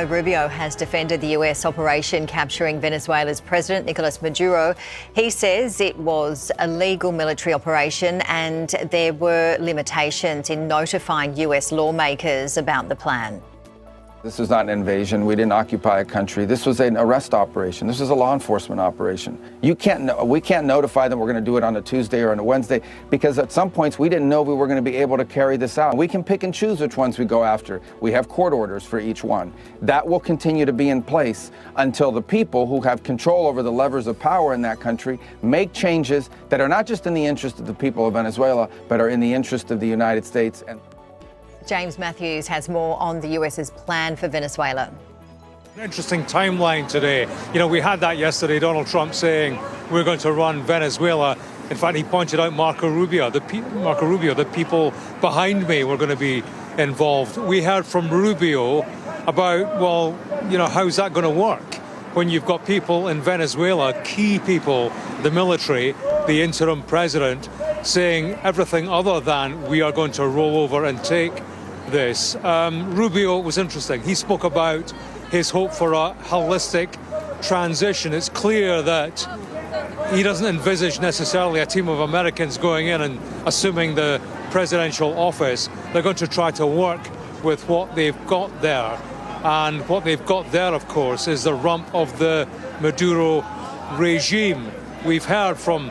Marco Rubio has defended the US operation capturing Venezuela's President Nicolas Maduro. He says it was a legal military operation and there were limitations in notifying US lawmakers about the plan. This was not an invasion. We didn't occupy a country. This was an arrest operation. This was a law enforcement operation. We can't notify them we're going to do it on a Tuesday or on a Wednesday, because at some points we didn't know we were going to be able to carry this out. We can pick and choose which ones we go after. We have court orders for each one. That will continue to be in place until the people who have control over the levers of power in that country make changes that are not just in the interest of the people of Venezuela, but are in the interest of the United States. James Matthews has more on the US's plan for Venezuela. An interesting timeline today. You know, we had that yesterday, Donald Trump saying we're going to run Venezuela. In fact, he pointed out Marco Rubio, the people behind me were going to be involved. We heard from Rubio about, well, you know, how's that going to work when you've got people in Venezuela, key people, the military, the interim president, saying everything other than we are going to roll over and take this. Rubio was interesting. He spoke about his hope for a holistic transition. It's clear that he doesn't envisage necessarily a team of Americans going in and assuming the presidential office. They're going to try to work with what they've got there. And what they've got there, of course, is the rump of the Maduro regime. We've heard from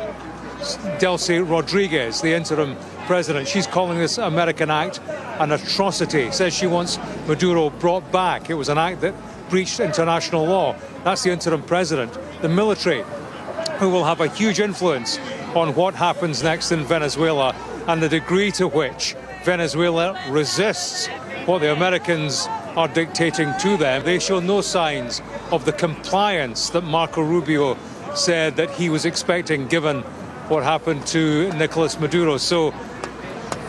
Delcy Rodriguez, the interim president. She's calling this American act an atrocity. Says she wants Maduro brought back. It was an act that breached international law. That's the interim president. The military, who will have a huge influence on what happens next in Venezuela and the degree to which Venezuela resists what the Americans are dictating to them. They show no signs of the compliance that Marco Rubio said that he was expecting, given what happened to Nicolas Maduro. So,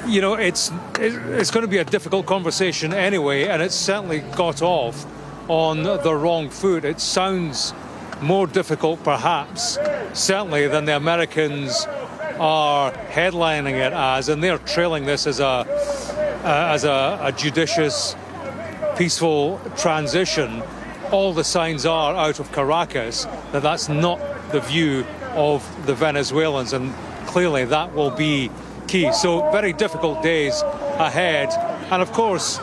you know, it's going to be a difficult conversation anyway, and it's certainly got off on the wrong foot. It sounds more difficult, perhaps, certainly, than the Americans are headlining it as, and they're trailing this as a judicious, peaceful transition. All the signs are out of Caracas that that's not the view of the Venezuelans, and clearly that will be key. So very difficult days ahead. And of course,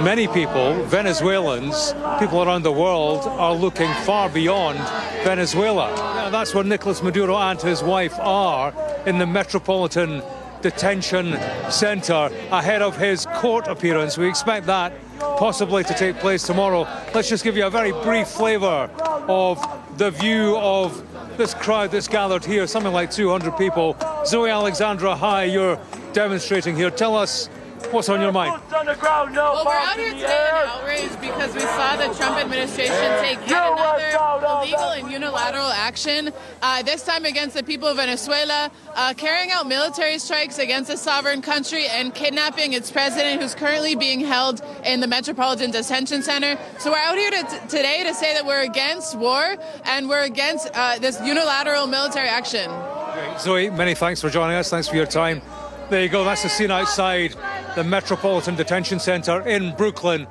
many people, Venezuelans, people around the world, are looking far beyond Venezuela. That's where Nicolas Maduro and his wife are, in the Metropolitan Detention Center, ahead of his court appearance. We expect that possibly to take place tomorrow. Let's just give you a very brief flavour of the view of this crowd that's gathered here, something like 200 people. Zoe Alexandra, hi, you're demonstrating here. Tell us what's on your mind. Well, we're out here today in outrage because we saw the Trump administration take yet another illegal and unilateral action, this time against the people of Venezuela, carrying out military strikes against a sovereign country and kidnapping its president, who's currently being held in the Metropolitan Detention Center. So we're out here today to say that we're against war and we're against this unilateral military action. Okay. Zoe, many thanks for joining us. Thanks for your time. There you go. That's the scene outside the Metropolitan Detention Center in Brooklyn.